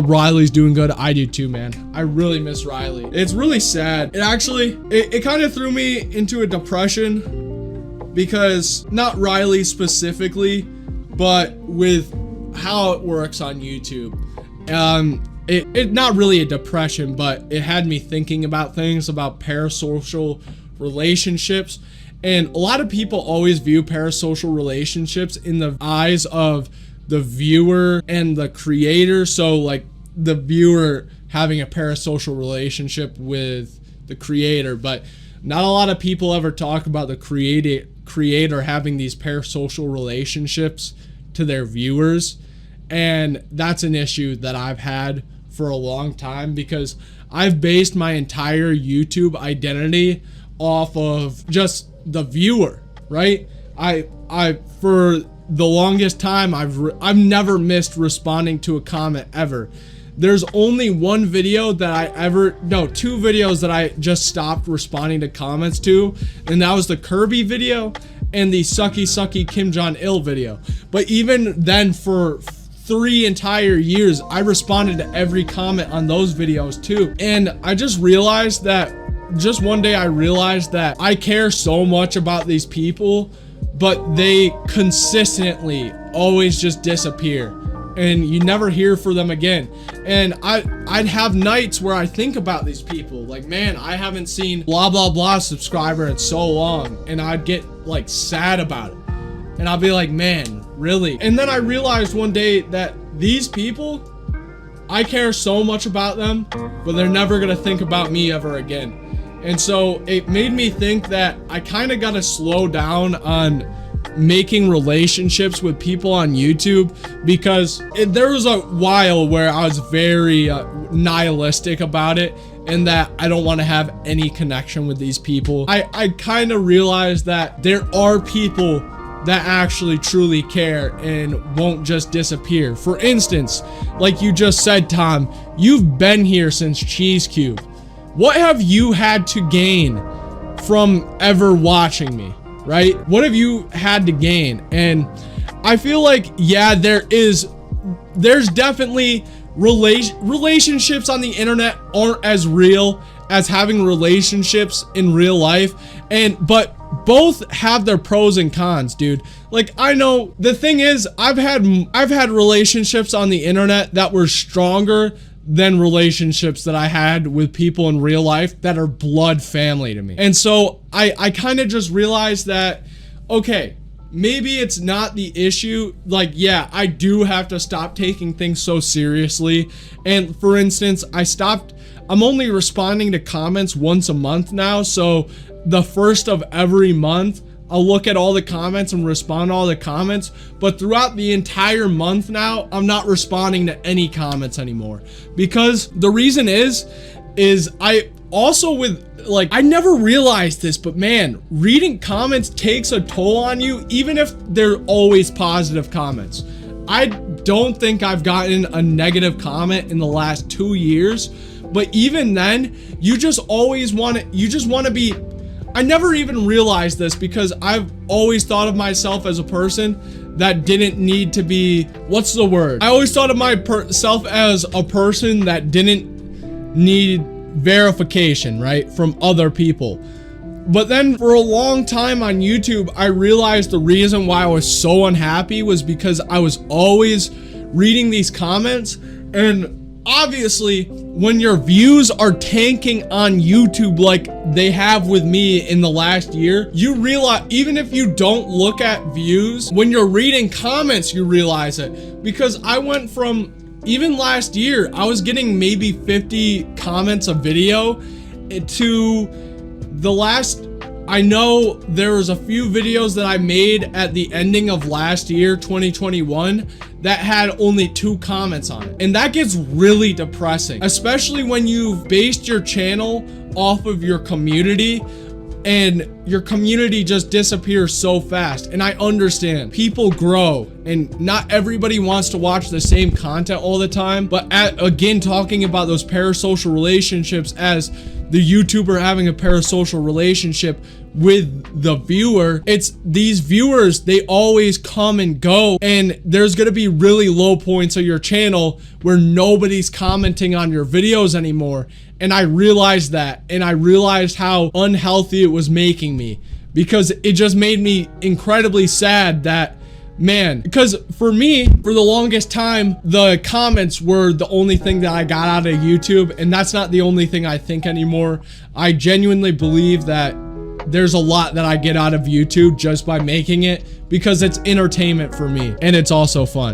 Riley's doing good. I do too, man. I really miss Riley. It's really sad. It kind of threw me into a depression because not Riley specifically, but with how it works on YouTube. It not really a depression, but it had me thinking about things about parasocial relationships. And a lot of people always view parasocial relationships in the eyes of the viewer and the creator. So like the viewer having a parasocial relationship with the creator, but not a lot of people ever talk about the creator having these parasocial relationships to their viewers. And that's an issue that I've had for a long time because I've based my entire YouTube identity off of just the viewer, right? I for the longest time I've never missed responding to a comment ever. There's only two videos that I just stopped responding to comments to, and that was the Kirby video and the sucky Kim Jong-il video. But even then, for 3 entire years, I responded to every comment on those videos too. And I just realized that one day I realized that I care so much about these people, but they consistently always just disappear and you never hear from them again. And I'd have nights where I think about these people, like, man, I haven't seen blah blah blah subscriber in so long, and I'd get like sad about it, and I'll be like, man, really? And then I realized one day that these people, I care so much about them, but they're never gonna think about me ever again. And so it made me think that I kind of gotta slow down on making relationships with people on YouTube, because there was a while where I was very nihilistic about it, and that I don't want to have any connection with these people. I kind of realized that there are people that actually truly care and won't just disappear. For instance, like you just said, Tom, you've been here since Cheese Cube. What have you had to gain from ever watching me, right? What have you had to gain? And I feel like, yeah, there's definitely relationships on the internet aren't as real as having relationships in real life, but both have their pros and cons, dude. Like, I know the thing is, I've had relationships on the internet that were stronger than relationships that I had with people in real life that are blood family to me. And so I kind of just realized that, okay, maybe it's not the issue. Like, yeah, I do have to stop taking things so seriously. And for instance, I'm only responding to comments once a month now. So the first of every month, I'll look at all the comments and respond to all the comments, but throughout the entire month now, I'm not responding to any comments anymore. Because the reason is I also I never realized this, but man, reading comments takes a toll on you, even if they're always positive comments. I don't think I've gotten a negative comment in the last 2 years, but even then, you just want to be. I never even realized this because I've always thought of myself as a person that didn't need to be, what's the word? I always thought of myself as a person that didn't need verification, right, from other people. But then for a long time on YouTube, I realized the reason why I was so unhappy was because I was always reading these comments, and obviously when your views are tanking on YouTube like they have with me in the last year, you realize, even if you don't look at views, when you're reading comments, you realize it. Because I went from, even last year, I was getting maybe 50 comments a video to the last, I know there was a few videos that I made at the ending of last year, 2021, that had only 2 comments on it. And that gets really depressing, especially when you've based your channel off of your community, and your community just disappears so fast. And I understand people grow and not everybody wants to watch the same content all the time. But again, talking about those parasocial relationships as the YouTuber having a parasocial relationship with the viewer, it's these viewers, they always come and go, and there's gonna be really low points of your channel where nobody's commenting on your videos anymore. And I realized that, and I realized how unhealthy it was making me, because it just made me incredibly sad that, man, because for me, for the longest time, the comments were the only thing that I got out of YouTube, and that's not the only thing I think anymore. I genuinely believe that there's a lot that I get out of YouTube just by making it, because it's entertainment for me, and it's also fun.